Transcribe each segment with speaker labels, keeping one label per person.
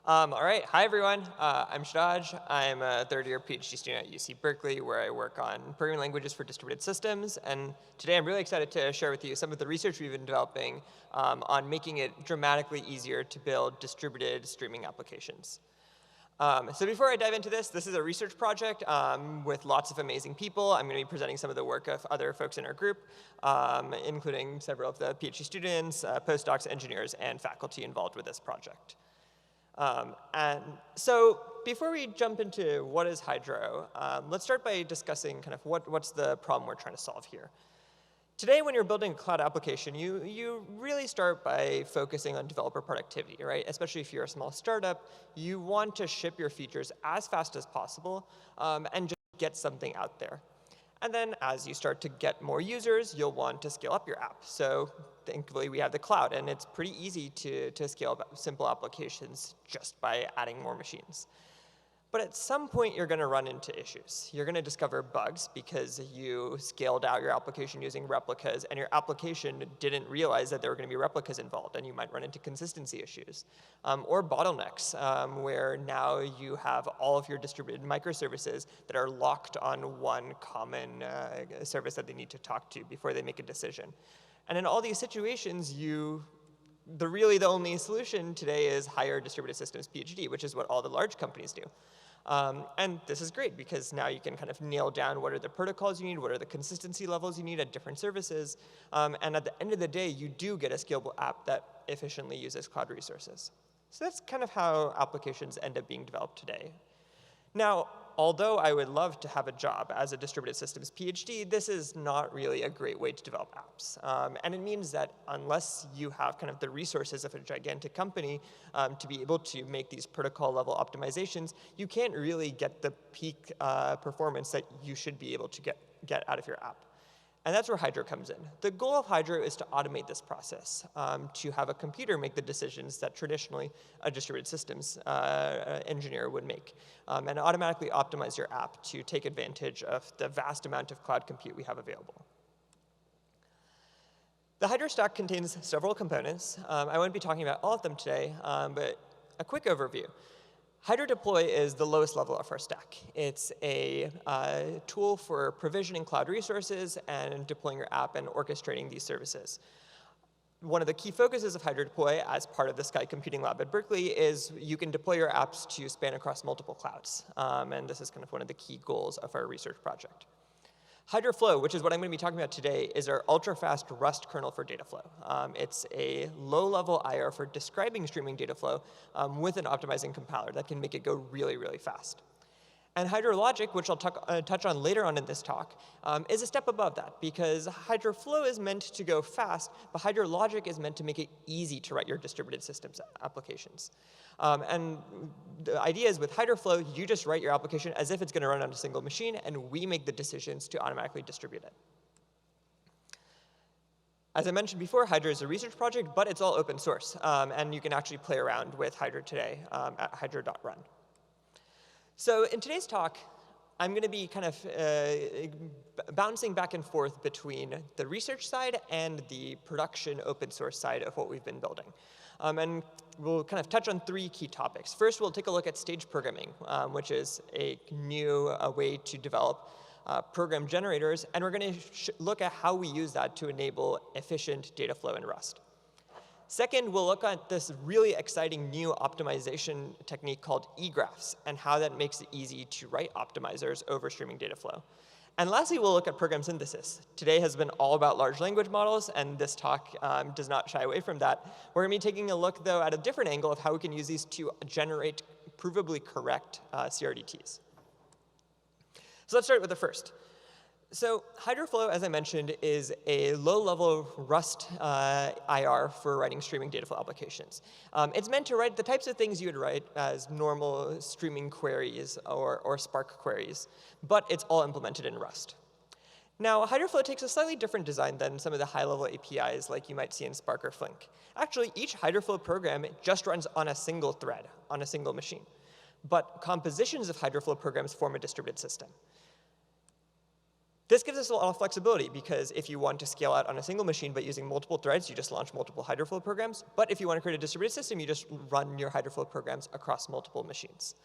Speaker 1: All right, hi everyone. I'm Shadaj. I'm a third-year PhD student at UC Berkeley, where I work on programming languages for distributed systems. And today I'm really excited to share with you some of the research we've been developing on making it dramatically easier to build distributed streaming applications. So before I dive into this is a research project with lots of amazing people. I'm going to be presenting some of the work of other folks in our group, including several of the PhD students, postdocs, engineers, and faculty involved with this project. And so before we jump into what is Hydro, let's start by discussing kind of what's the problem we're trying to solve here. Today, when you're building a cloud application, you really start by focusing on developer productivity, right? Especially if you're a small startup, you want to ship your features as fast as possible and just get something out there. And then as you start to get more users, you'll want to scale up your app. So thankfully, we have the cloud, and it's pretty easy to scale up simple applications just by adding more machines. But at some point, you're going to run into issues. You're going to discover bugs because you scaled out your application using replicas, and your application didn't realize that there were going to be replicas involved, and you might run into consistency issues. Or bottlenecks, where now you have all of your distributed microservices that are locked on one common service that they need to talk to before they make a decision. And in all these situations, really the only solution today is hire distributed systems PhD, which is what all the large companies do. And this is great because now you can kind of nail down what are the protocols you need, what are the consistency levels you need at different services. And at the end of the day, you do get a scalable app that efficiently uses cloud resources. So that's kind of how applications end up being developed today. Now, although I would love to have a job as a distributed systems PhD, this is not really a great way to develop apps. And it means that unless you have kind of the resources of a gigantic company to be able to make these protocol level optimizations, you can't really get the peak performance that you should be able to get out of your app. And that's where Hydro comes in. The goal of Hydro is to automate this process, to have a computer make the decisions that traditionally a distributed systems engineer would make, and automatically optimize your app to take advantage of the vast amount of cloud compute we have available. The Hydro stack contains several components. I won't be talking about all of them today, but a quick overview. Hydro Deploy is the lowest level of our stack. It's a tool for provisioning cloud resources and deploying your app and orchestrating these services. One of the key focuses of Hydro Deploy as part of the Sky Computing Lab at Berkeley is you can deploy your apps to span across multiple clouds. And this is kind of one of the key goals of our research project. Hydroflow, which is what I'm going to be talking about today, is our ultra-fast Rust kernel for dataflow. It's a low-level IR for describing streaming dataflow with an optimizing compiler that can make it go really, really fast. And Hydrologic, which I'll touch on later on in this talk, is a step above that because Hydroflow is meant to go fast, but Hydrologic is meant to make it easy to write your distributed systems applications. And the idea is with Hydroflow, you just write your application as if it's going to run on a single machine, and we make the decisions to automatically distribute it. As I mentioned before, Hydro is a research project, but it's all open source. And you can actually play around with Hydro today at hydro.run. So in today's talk, I'm going to be kind of bouncing back and forth between the research side and the production open source side of what we've been building. And we'll kind of touch on three key topics. First, we'll take a look at stage programming, which is a new way to develop program generators. And we're going to look at how we use that to enable efficient data flow in Rust. Second, we'll look at this really exciting new optimization technique called eGraphs and how that makes it easy to write optimizers over streaming data flow. And lastly, we'll look at program synthesis. Today has been all about large language models, and this talk does not shy away from that. We're going to be taking a look, though, at a different angle of how we can use these to generate provably correct CRDTs. So let's start with the first. So Hydroflow, as I mentioned, is a low-level Rust IR for writing streaming dataflow applications. It's meant to write the types of things you would write as normal streaming queries or Spark queries, but it's all implemented in Rust. Now, Hydroflow takes a slightly different design than some of the high-level APIs like you might see in Spark or Flink. Actually, each Hydroflow program just runs on a single thread, on a single machine. But compositions of Hydroflow programs form a distributed system. This gives us a lot of flexibility because if you want to scale out on a single machine but using multiple threads, you just launch multiple Hydroflow programs. But if you want to create a distributed system, you just run your Hydroflow programs across multiple machines.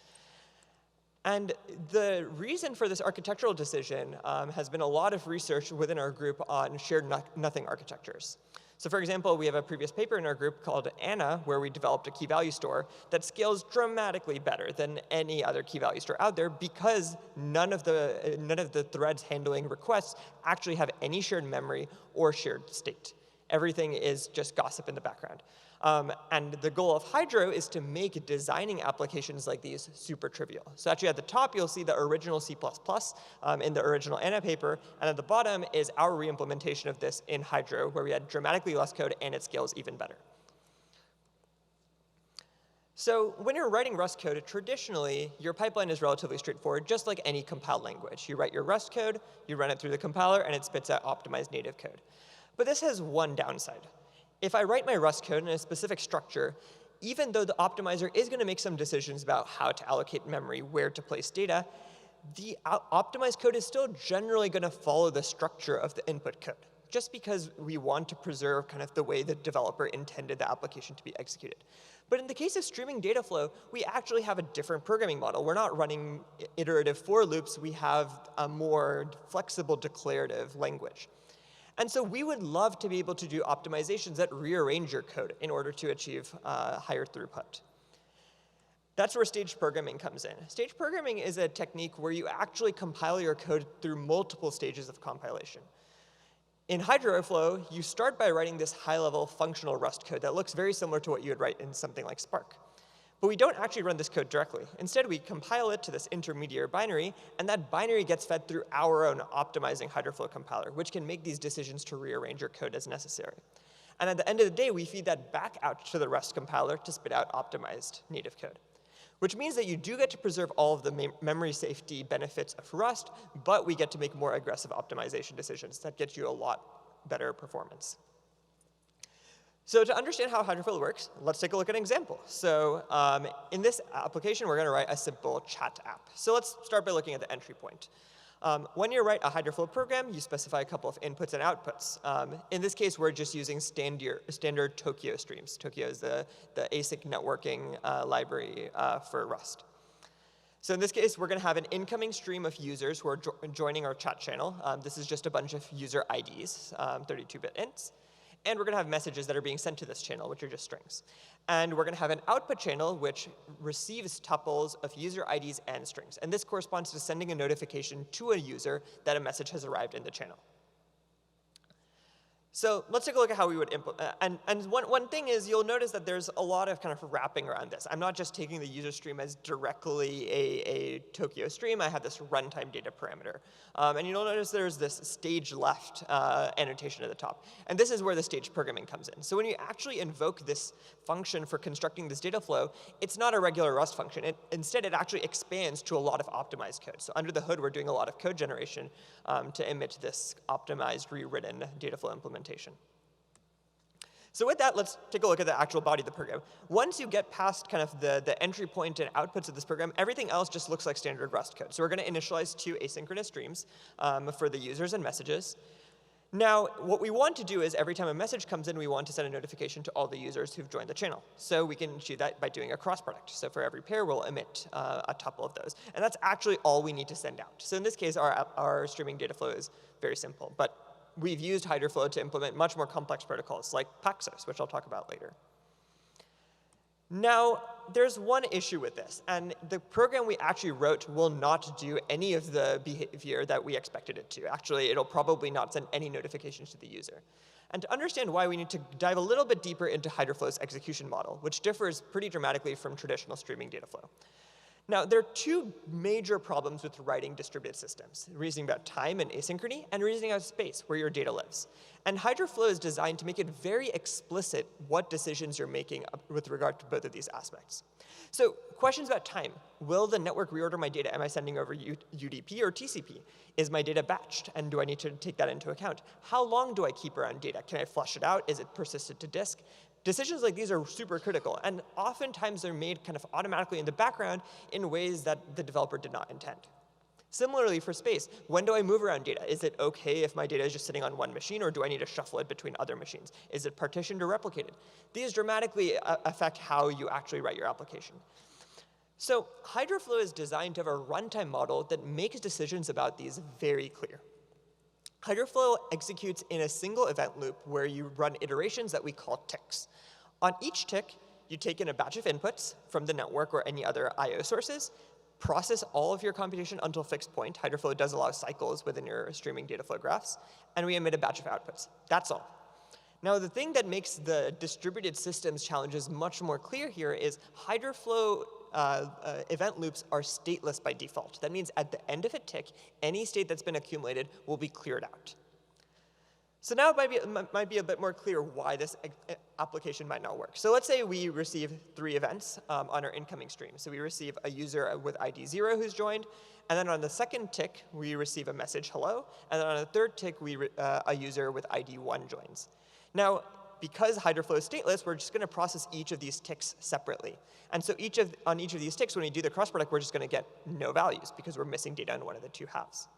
Speaker 1: And the reason for this architectural decision has been a lot of research within our group on shared nothing architectures. So for example, we have a previous paper in our group called Anna, where we developed a key value store that scales dramatically better than any other key value store out there because none of the threads handling requests actually have any shared memory or shared state. Everything is just gossip in the background. And the goal of Hydro is to make designing applications like these super trivial. So actually at the top, you'll see the original C++ in the original Anna paper. And at the bottom is our re-implementation of this in Hydro, where we had dramatically less code and it scales even better. So when you're writing Rust code, traditionally, your pipeline is relatively straightforward, just like any compiled language. You write your Rust code, you run it through the compiler, and it spits out optimized native code. But this has one downside. If I write my Rust code in a specific structure, even though the optimizer is going to make some decisions about how to allocate memory, where to place data, the optimized code is still generally going to follow the structure of the input code, just because we want to preserve kind of the way the developer intended the application to be executed. But in the case of streaming data flow, we actually have a different programming model. We're not running iterative for loops. We have a more flexible declarative language. And so we would love to be able to do optimizations that rearrange your code in order to achieve higher throughput. That's where staged programming comes in. Staged programming is a technique where you actually compile your code through multiple stages of compilation. In Hydroflow, you start by writing this high-level functional Rust code that looks very similar to what you would write in something like Spark. But we don't actually run this code directly. Instead, we compile it to this intermediate binary, and that binary gets fed through our own optimizing Hydroflow compiler, which can make these decisions to rearrange your code as necessary. And at the end of the day, we feed that back out to the Rust compiler to spit out optimized native code, which means that you do get to preserve all of the memory safety benefits of Rust, but we get to make more aggressive optimization decisions that get you a lot better performance. So to understand how Hydroflow works, let's take a look at an example. So in this application, we're going to write a simple chat app. So let's start by looking at the entry point. When you write a Hydroflow program, you specify a couple of inputs and outputs. In this case, we're just using standard Tokyo streams. Tokyo is the ASIC networking library for Rust. So in this case, we're going to have an incoming stream of users who are joining our chat channel. This is just a bunch of user IDs, 32-bit ints. And we're going to have messages that are being sent to this channel, which are just strings. And we're going to have an output channel, which receives tuples of user IDs and strings. And this corresponds to sending a notification to a user that a message has arrived in the channel. So let's take a look at how we would implement. And one thing is you'll notice that there's a lot of kind of wrapping around this. I'm not just taking the user stream as directly a Tokyo stream. I have this runtime data parameter. And you'll notice there's this stage left annotation at the top. And this is where the stage programming comes in. So when you actually invoke this function for constructing this data flow, it's not a regular Rust function. Instead, it actually expands to a lot of optimized code. So under the hood, we're doing a lot of code generation to emit this optimized, rewritten data flow implementation. So with that, let's take a look at the actual body of the program. Once you get past kind of the entry point and outputs of this program, everything else just looks like standard Rust code. So we're going to initialize 2 asynchronous streams for the users and messages. Now, what we want to do is every time a message comes in, we want to send a notification to all the users who've joined the channel. So we can achieve that by doing a cross product. So for every pair, we'll emit a tuple of those. And that's actually all we need to send out. So in this case, our streaming data flow is very simple. But we've used Hydroflow to implement much more complex protocols like Paxos, which I'll talk about later. Now, there's one issue with this, and the program we actually wrote will not do any of the behavior that we expected it to. Actually, it'll probably not send any notifications to the user. And to understand why, we need to dive a little bit deeper into Hydroflow's execution model, which differs pretty dramatically from traditional streaming data flow. Now, there are 2 major problems with writing distributed systems: reasoning about time and asynchrony, and reasoning about space, where your data lives. And Hydroflow is designed to make it very explicit what decisions you're making with regard to both of these aspects. So questions about time. Will the network reorder my data? Am I sending over UDP or TCP? Is my data batched, and do I need to take that into account? How long do I keep around data? Can I flush it out? Is it persisted to disk? Decisions like these are super critical, and oftentimes they're made kind of automatically in the background in ways that the developer did not intend. Similarly for space, when do I move around data? Is it okay if my data is just sitting on one machine, or do I need to shuffle it between other machines? Is it partitioned or replicated? These dramatically affect how you actually write your application. So Hydroflow is designed to have a runtime model that makes decisions about these very clear. Hydroflow executes in a single event loop where you run iterations that we call ticks. On each tick, you take in a batch of inputs from the network or any other I/O sources, process all of your computation until fixed point. Hydroflow does allow cycles within your streaming data flow graphs, and we emit a batch of outputs. That's all. Now, the thing that makes the distributed systems challenges much more clear here is Hydroflow event loops are stateless by default. That means at the end of a tick, any state that's been accumulated will be cleared out. So now it might be a bit more clear why this application might not work. So let's say we receive 3 events on our incoming stream. So we receive a user with ID 0 who's joined, and then on the second tick, we receive a message, hello, and then on the third tick, a user with ID 1 joins. Now, because Hydroflow is stateless, we're just going to process each of these ticks separately. And so on each of these ticks, when we do the cross product, we're just going to get no values because we're missing data in one of the 2 halves.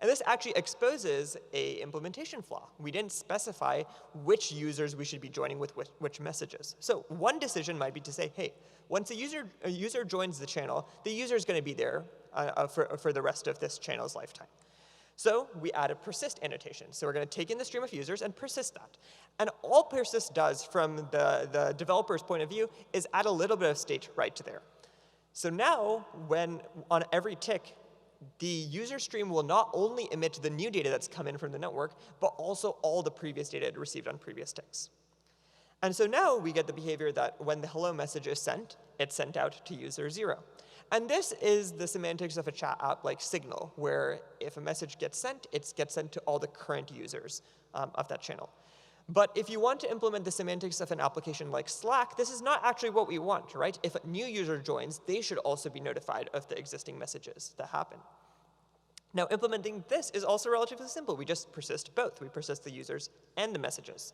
Speaker 1: And this actually exposes a implementation flaw. We didn't specify which users we should be joining with which messages. So one decision might be to say, hey, once a user joins the channel, the user is going to be there for the rest of this channel's lifetime. So we add a persist annotation. So we're going to take in the stream of users and persist that. And all persist does from the developer's point of view is add a little bit of state right to there. So now, when on every tick, the user stream will not only emit the new data that's come in from the network, but also all the previous data it received on previous ticks. And so now we get the behavior that when the hello message is sent, it's sent out to user 0. And this is the semantics of a chat app like Signal, where if a message gets sent, it gets sent to all the current users of that channel. But if you want to implement the semantics of an application like Slack, this is not actually what we want, right? If a new user joins, they should also be notified of the existing messages that happen. Now, implementing this is also relatively simple. We just persist both. We persist the users and the messages.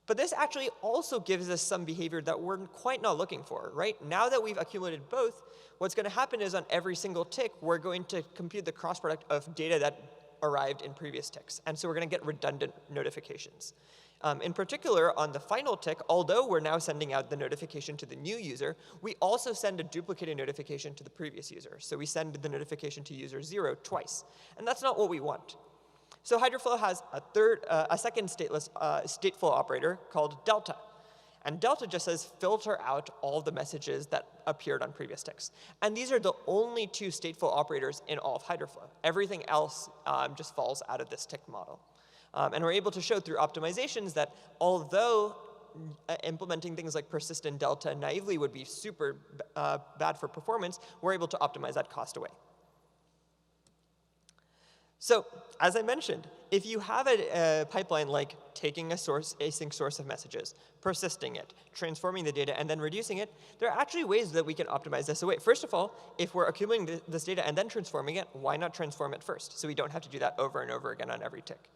Speaker 1: But this actually also gives us some behavior that we're quite not looking for, right? Now that we've accumulated both, what's going to happen is on every single tick, we're going to compute the cross product of data that arrived in previous ticks. And so we're going to get redundant notifications. In particular, on the final tick, although we're now sending out the notification to the new user, we also send a duplicated notification to the previous user. So we send the notification to user 0 twice. And that's not what we want. So Hydroflow has a second stateful operator called delta. And delta just says filter out all the messages that appeared on previous ticks. And these are the only 2 stateful operators in all of Hydroflow. Everything else just falls out of this tick model. And we're able to show through optimizations that although implementing things like persistent delta naively would be super bad for performance, we're able to optimize that cost away. So as I mentioned, if you have a pipeline like taking a async source of messages, persisting it, transforming the data, and then reducing it, there are actually ways that we can optimize this away. First of all, if we're accumulating this data and then transforming it, why not transform it first? So we don't have to do that over and over again on every tick.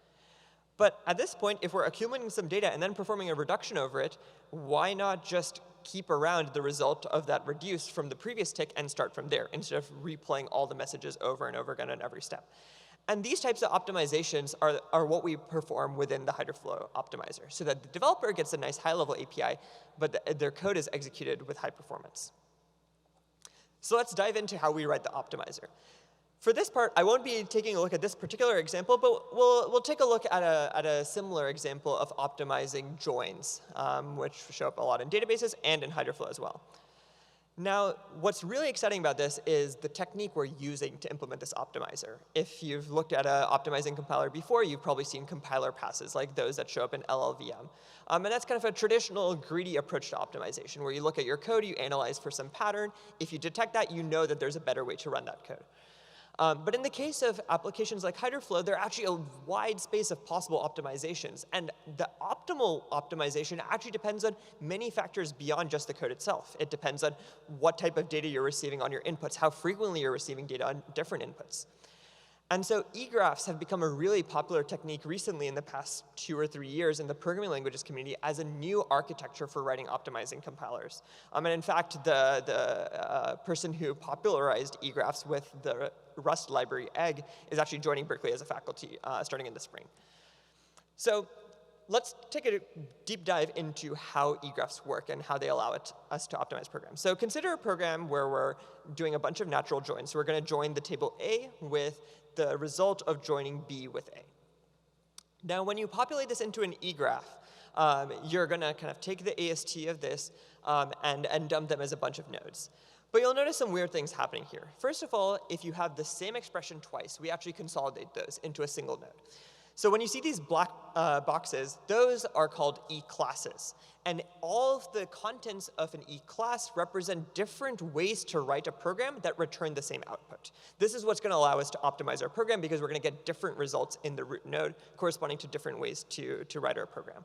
Speaker 1: But at this point, if we're accumulating some data and then performing a reduction over it, why not just keep around the result of that reduced from the previous tick and start from there, instead of replaying all the messages over and over again on every step? And these types of optimizations are what we perform within the Hydroflow optimizer, so that the developer gets a nice high-level API, but their code is executed with high performance. So let's dive into how we write the optimizer. For this part, I won't be taking a look at this particular example, but we'll take a look at a similar example of optimizing joins, which show up a lot in databases and in Hydroflow as well. Now, what's really exciting about this is the technique we're using to implement this optimizer. If you've looked at an optimizing compiler before, you've probably seen compiler passes like those that show up in LLVM. And that's kind of a traditional greedy approach to optimization, where you look at your code, you analyze for some pattern. If you detect that, you know that there's a better way to run that code. But in the case of applications like Hydroflow, there are actually a wide space of possible optimizations. And the optimal optimization actually depends on many factors beyond just the code itself. It depends on what type of data you're receiving on your inputs, how frequently you're receiving data on different inputs. And so egraphs have become a really popular technique recently in the past 2 or 3 years in the programming languages community as a new architecture for writing optimizing compilers. And in fact, the person who popularized egraphs with the Rust library egg is actually joining Berkeley as a faculty starting in the spring. So let's take a deep dive into how egraphs work and how they allow us to optimize programs. So consider a program where we're doing a bunch of natural joins. So we're going to join the table A with the result of joining B with A. Now, when you populate this into an egraph, you're going to kind of take the AST of this and dump them as a bunch of nodes. But you'll notice some weird things happening here. First of all, if you have the same expression twice, we actually consolidate those into a single node. So when you see these black boxes, those are called E-classes. And all of the contents of an E-class represent different ways to write a program that return the same output. This is what's going to allow us to optimize our program because we're going to get different results in the root node corresponding to different ways to write our program.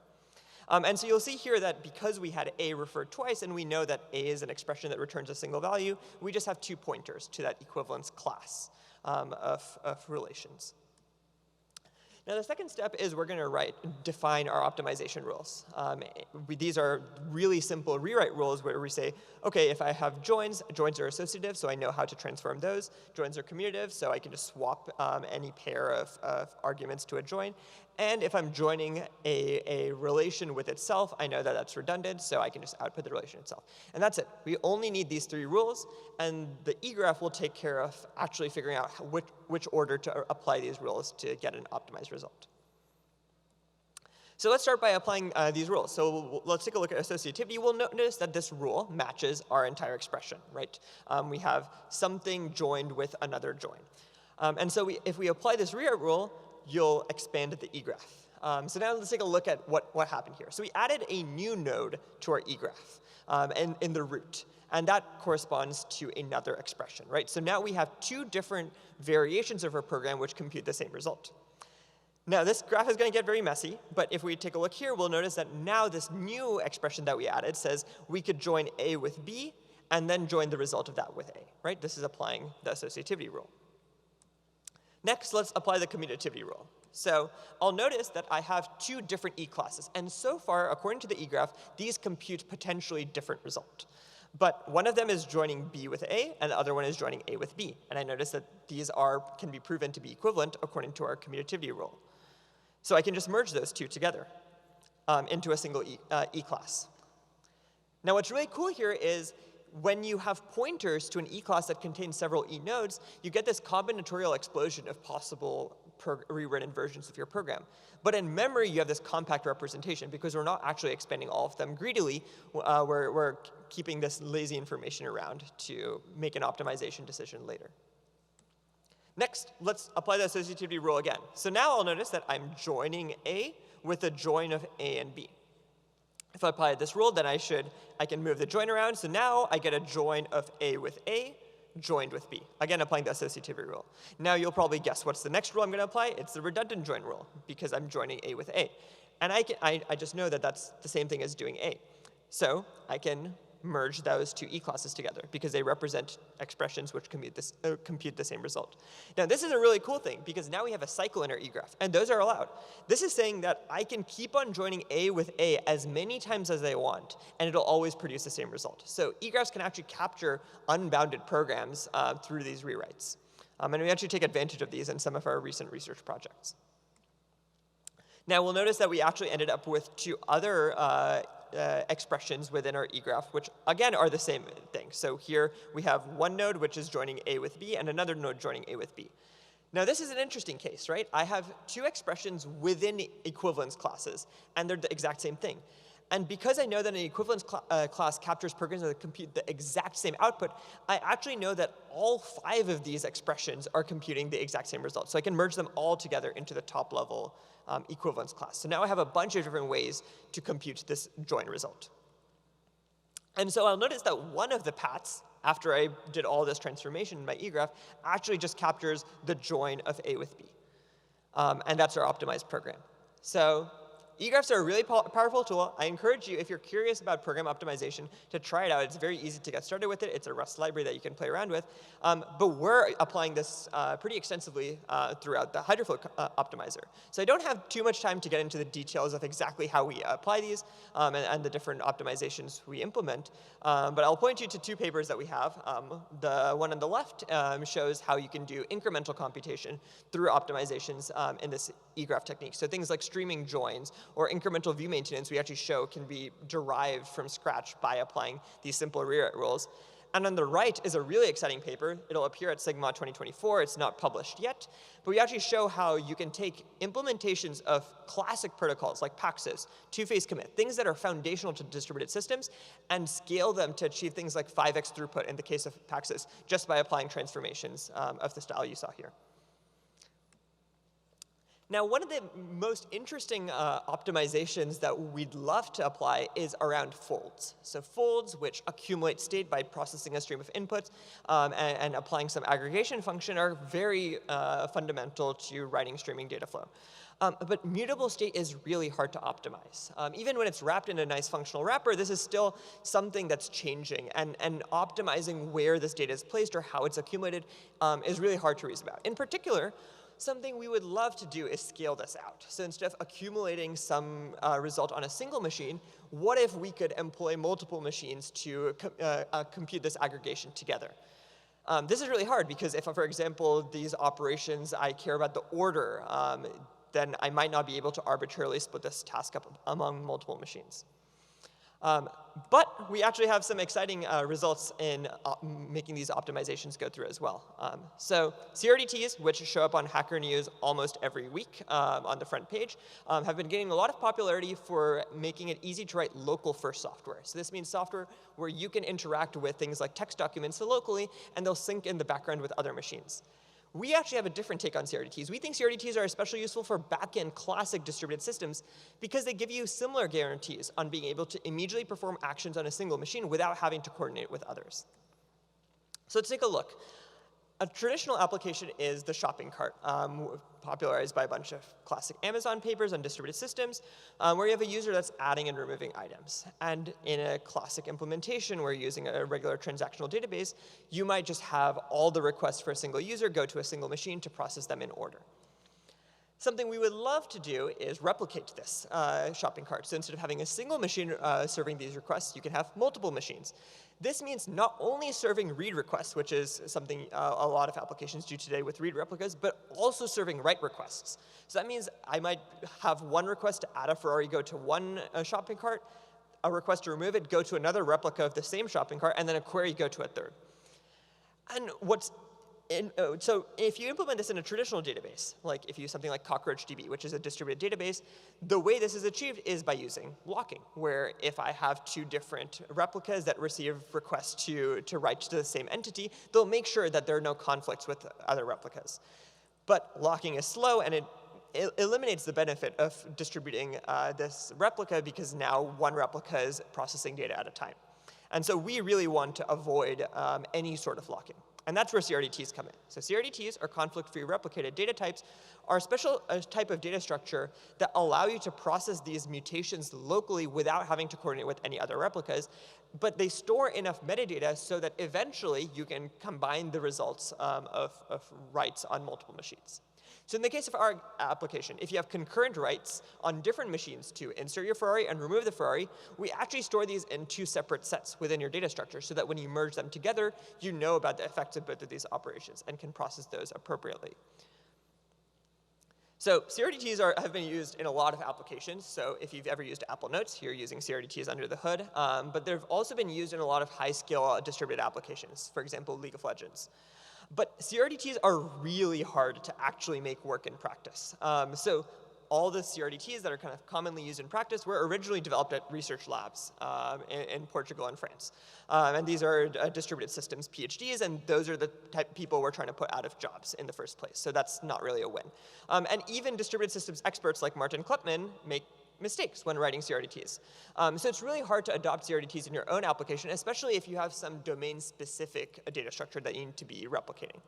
Speaker 1: And so you'll see here that because we had A referred twice and we know that A is an expression that returns a single value, we just have 2 pointers to that equivalence class of relations. Now, the second step is we're going to define our optimization rules. These are really simple rewrite rules where we say, OK, if I have joins are associative, so I know how to transform those. Joins are commutative, so I can just swap any pair of arguments to a join. And if I'm joining a relation with itself, I know that that's redundant, so I can just output the relation itself. And that's it. We only need these 3 rules, and the egraph will take care of actually figuring out which order to apply these rules to get an optimized result. So let's start by applying these rules. So let's take a look at associativity. We'll notice that this rule matches our entire expression, right? We have something joined with another join. And so if we apply this rewrite rule, you'll expand the egraph. So now let's take a look at what happened here. So we added a new node to our egraph in the root. And that corresponds to another expression, right? So now we have 2 different variations of our program which compute the same result. Now, this graph is going to get very messy, but if we take a look here, we'll notice that now this new expression that we added says we could join A with B and then join the result of that with A, right? This is applying the associativity rule. Next, let's apply the commutativity rule. So I'll notice that I have 2 different E-classes. And so far, according to the egraph, these compute potentially different result. But one of them is joining B with A, and the other one is joining A with B. And I notice that these can be proven to be equivalent according to our commutativity rule. So I can just merge those 2 together into a single E-class. Now, what's really cool here is when you have pointers to an E-class that contains several E nodes, you get this combinatorial explosion of possible rewritten versions of your program. But in memory, you have this compact representation because we're not actually expanding all of them greedily. We're keeping this lazy information around to make an optimization decision later. Next, let's apply the associativity rule again. So now I'll notice that I'm joining A with a join of A and B. If I apply this rule, then I can move the join around. So now I get a join of A with A joined with B. Again, applying the associativity rule. Now you'll probably guess what's the next rule I'm going to apply. It's the redundant join rule because I'm joining A with A. And I just know that that's the same thing as doing A. So I can merge those 2 E-classes together because they represent expressions which compute the same result. Now, this is a really cool thing because now we have a cycle in our egraph, and those are allowed. This is saying that I can keep on joining A with A as many times as I want, and it'll always produce the same result. So egraphs can actually capture unbounded programs through these rewrites. And we actually take advantage of these in some of our recent research projects. Now, we'll notice that we actually ended up with 2 other expressions within our egraph, which again are the same thing. So here we have one node which is joining A with B and another node joining A with B. Now this is an interesting case, right? I have 2 expressions within equivalence classes, and they're the exact same thing. And because I know that an equivalence class captures programs that compute the exact same output, I actually know that all 5 of these expressions are computing the exact same result. So I can merge them all together into the top level equivalence class. So now I have a bunch of different ways to compute this join result. And so I'll notice that one of the paths, after I did all this transformation in my egraph, actually just captures the join of A with B. And that's our optimized program. So eGraphs are a really powerful tool. I encourage you, if you're curious about program optimization, to try it out. It's very easy to get started with it. It's a Rust library that you can play around with. But we're applying this pretty extensively throughout the Hydroflow optimizer. So I don't have too much time to get into the details of exactly how we apply these and the different optimizations we implement. But I'll point you to two papers that we have. The one on the left shows how you can do incremental computation through optimizations in this eGraph technique. So things like streaming joins or incremental view maintenance we actually show can be derived from scratch by applying these simple rewrite rules. And on the right is a really exciting paper. It'll appear at Sigma 2024. It's not published yet. But we actually show how you can take implementations of classic protocols like Paxos, two-phase commit, things that are foundational to distributed systems, and scale them to achieve things like 5x throughput in the case of Paxos, just by applying transformations of the style you saw here. Now, one of the most interesting optimizations that we'd love to apply is around folds. So folds, which accumulate state by processing a stream of inputs and applying some aggregation function, are very fundamental to writing streaming data flow. But mutable state is really hard to optimize. Even when it's wrapped in a nice functional wrapper, this is still something that's changing. And optimizing where this data is placed or how it's accumulated is really hard to reason about. In particular, something we would love to do is scale this out. So instead of accumulating some result on a single machine, what if we could employ multiple machines to compute this aggregation together? This is really hard because if, for example, these operations, I care about the order, then I might not be able to arbitrarily split this task up among multiple machines. But we actually have some exciting results in making these optimizations go through as well. So CRDTs, which show up on Hacker News almost every week on the front page, have been gaining a lot of popularity for making it easy to write local-first software. So this means software where you can interact with things like text documents locally, and they'll sync in the background with other machines. We actually have a different take on CRDTs. We think CRDTs are especially useful for back-end classic distributed systems because they give you similar guarantees on being able to immediately perform actions on a single machine without having to coordinate with others. So let's take a look. A traditional application is the shopping cart, popularized by a bunch of classic Amazon papers on distributed systems, where you have a user that's adding and removing items. And in a classic implementation where you're using a regular transactional database, you might just have all the requests for a single user go to a single machine to process them in order. Something we would love to do is replicate this shopping cart. So instead of having a single machine serving these requests, you can have multiple machines. This means not only serving read requests, which is something a lot of applications do today with read replicas, but also serving write requests. So that means I might have one request to add a Ferrari go to one shopping cart, a request to remove it go to another replica of the same shopping cart, and then a query go to a third. And so if you implement this in a traditional database, like if you use something like CockroachDB, which is a distributed database, the way this is achieved is by using locking, where if I have two different replicas that receive requests to write to the same entity, they'll make sure that there are no conflicts with other replicas. But locking is slow, and it eliminates the benefit of distributing this replica because now one replica is processing data at a time. And so we really want to avoid any sort of locking. And that's where CRDTs come in. So CRDTs, or conflict-free replicated data types, are a special type of data structure that allow you to process these mutations locally without having to coordinate with any other replicas. But they store enough metadata so that eventually you can combine the results of writes on multiple machines. So in the case of our application, if you have concurrent writes on different machines to insert your Ferrari and remove the Ferrari, we actually store these in two separate sets within your data structure so that when you merge them together, you know about the effects of both of these operations and can process those appropriately. So CRDTs have been used in a lot of applications. So if you've ever used Apple Notes, you're using CRDTs under the hood. But they've also been used in a lot of high-scale distributed applications, for example, League of Legends. But CRDTs are really hard to actually make work in practice. So all the CRDTs that are kind of commonly used in practice were originally developed at research labs in Portugal and France. And these are distributed systems PhDs, and those are the type of people we're trying to put out of jobs in the first place. So that's not really a win. And even distributed systems experts like Martin Kleppmann make mistakes when writing CRDTs. So it's really hard to adopt CRDTs in your own application, especially if you have some domain-specific data structure that you need to be replicating.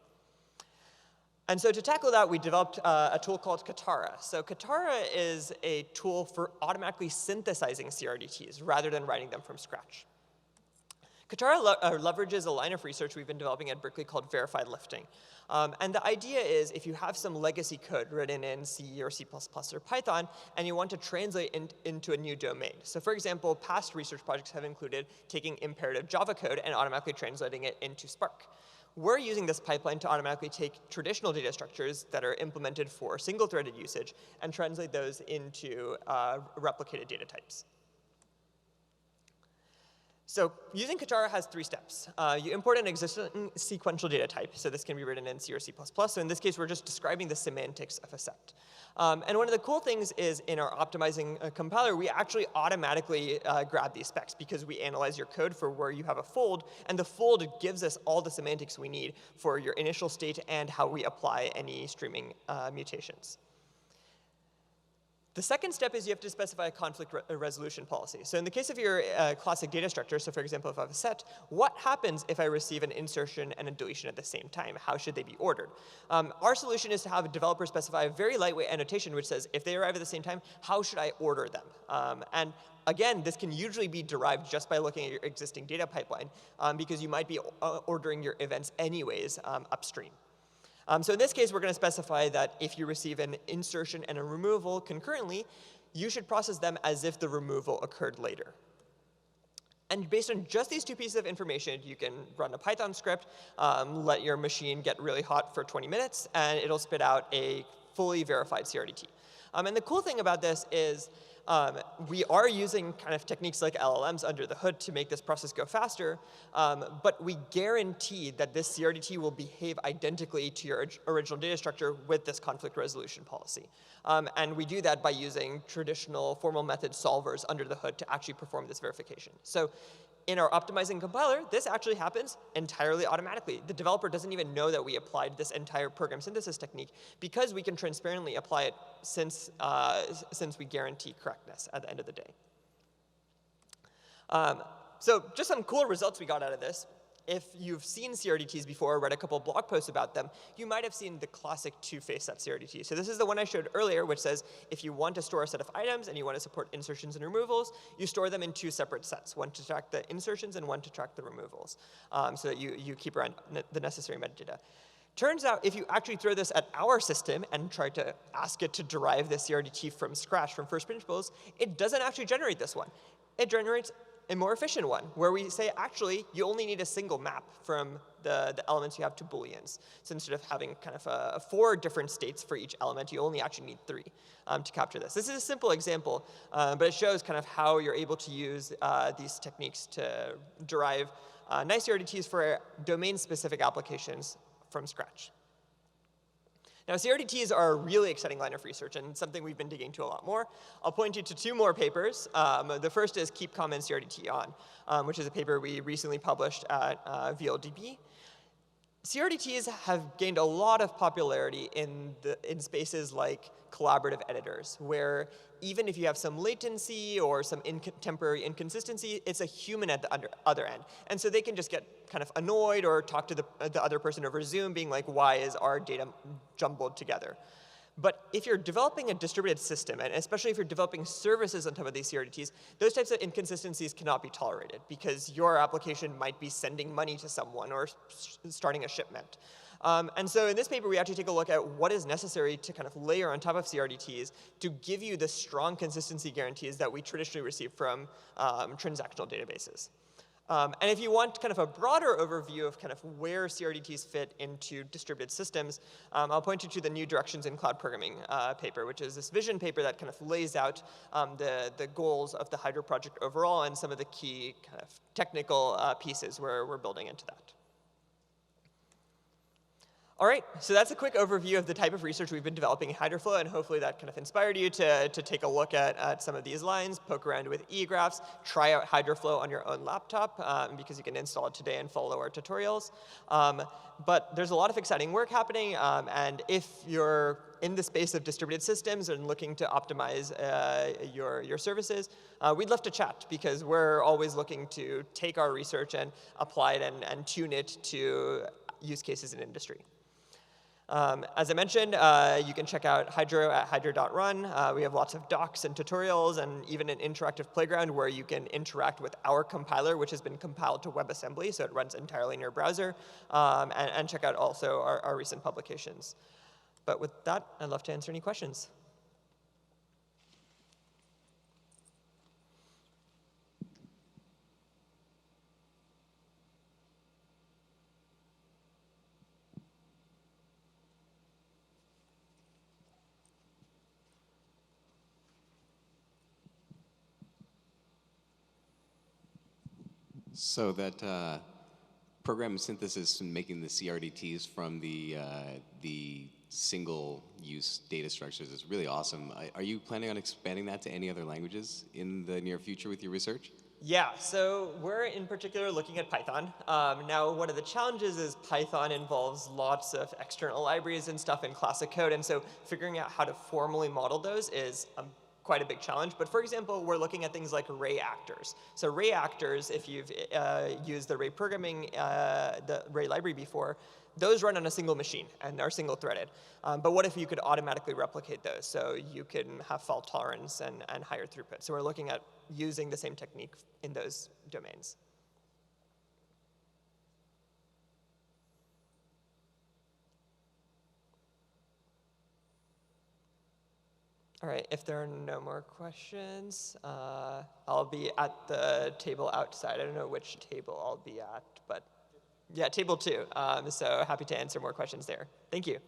Speaker 1: And so to tackle that, we developed a tool called Katara. So Katara is a tool for automatically synthesizing CRDTs rather than writing them from scratch. Katara leverages a line of research we've been developing at Berkeley called verified lifting. And the idea is if you have some legacy code written in C or C++ or Python, and you want to translate into a new domain. So for example, past research projects have included taking imperative Java code and automatically translating it into Spark. We're using this pipeline to automatically take traditional data structures that are implemented for single-threaded usage and translate those into replicated data types. So using Katara has 3 steps. You import an existing sequential data type. So this can be written in C or C++. So in this case, we're just describing the semantics of a set. And one of the cool things is in our optimizing compiler, we actually automatically grab these specs because we analyze your code for where you have a fold. And the fold gives us all the semantics we need for your initial state and how we apply any streaming mutations. The second step is you have to specify a conflict resolution policy. So in the case of your classic data structure, so for example, if I have a set, what happens if I receive an insertion and a deletion at the same time? How should they be ordered? Our solution is to have a developer specify a very lightweight annotation which says, if they arrive at the same time, how should I order them? And again, this can usually be derived just by looking at your existing data pipeline because you might be ordering your events anyways upstream. So in this case, we're going to specify that if you receive an insertion and a removal concurrently, you should process them as if the removal occurred later. And based on just these 2 pieces of information, you can run a Python script, let your machine get really hot for 20 minutes, and it'll spit out a fully verified CRDT. And the cool thing about this is we are using kind of techniques like LLMs under the hood to make this process go faster, but we guarantee that this CRDT will behave identically to your original data structure with this conflict resolution policy. And we do that by using traditional formal method solvers under the hood to actually perform this verification. So in our optimizing compiler, this actually happens entirely automatically. The developer doesn't even know that we applied this entire program synthesis technique because we can transparently apply it since we guarantee correctness at the end of the day. So just some cool results we got out of this. If you've seen CRDTs before or read a couple of blog posts about them, you might have seen the classic 2-phase set CRDT. So this is the one I showed earlier, which says if you want to store a set of items and you want to support insertions and removals, you store them in 2 separate sets, one to track the insertions and one to track the removals, so that you keep around the necessary metadata. Turns out if you actually throw this at our system and try to ask it to derive the CRDT from scratch, from first principles, it doesn't actually generate this one. It generates a more efficient one, where we say, actually, you only need a single map from the elements you have to booleans. So instead of having kind of 4 different states for each element, you only actually need 3 to capture this. This is a simple example, but it shows kind of how you're able to use these techniques to derive nice CRDTs for domain-specific applications from scratch. Now, CRDTs are a really exciting line of research and something we've been digging into a lot more. I'll point you to 2 more papers. The first is Keep Common CRDT On, which is a paper we recently published at VLDB. CRDTs have gained a lot of popularity in spaces like collaborative editors, where even if you have some latency or some temporary inconsistency, it's a human at the other end. And so they can just get kind of annoyed or talk to the other person over Zoom being like, why is our data jumbled together? But if you're developing a distributed system, and especially if you're developing services on top of these CRDTs, those types of inconsistencies cannot be tolerated because your application might be sending money to someone or starting a shipment. And so in this paper, we actually take a look at what is necessary to kind of layer on top of CRDTs to give you the strong consistency guarantees that we traditionally receive from transactional databases. And if you want kind of a broader overview of kind of where CRDTs fit into distributed systems, I'll point you to the New Directions in Cloud Programming paper, which is this vision paper that kind of lays out the goals of the Hydro project overall and some of the key kind of technical pieces where we're building into that. All right, so that's a quick overview of the type of research we've been developing in Hydroflow, and hopefully that kind of inspired you to take a look at some of these lines, poke around with eGraphs, try out Hydroflow on your own laptop, because you can install it today and follow our tutorials. But there's a lot of exciting work happening, and if you're in the space of distributed systems and looking to optimize your services, we'd love to chat, because we're always looking to take our research and apply it and tune it to use cases in industry. As I mentioned, you can check out Hydro at hydro.run. We have lots of docs and tutorials and even an interactive playground where you can interact with our compiler, which has been compiled to WebAssembly, so it runs entirely in your browser, and check out also our recent publications. But with that, I'd love to answer any questions.
Speaker 2: So that program synthesis and making the CRDTs from the single-use data structures is really awesome. Are you planning on expanding that to any other languages in the near future with your research?
Speaker 1: Yeah, so we're in particular looking at Python. Now, one of the challenges is Python involves lots of external libraries and stuff in classic code, and so figuring out how to formally model those is quite a big challenge. But for example, we're looking at things like array actors. So array actors, if you've used the array programming, the array library before, those run on a single machine and are single threaded. But what if you could automatically replicate those so you can have fault tolerance and higher throughput? So we're looking at using the same technique in those domains. All right, if there are no more questions, I'll be at the table outside. I don't know which table I'll be at, but yeah, table 2. So happy to answer more questions there. Thank you.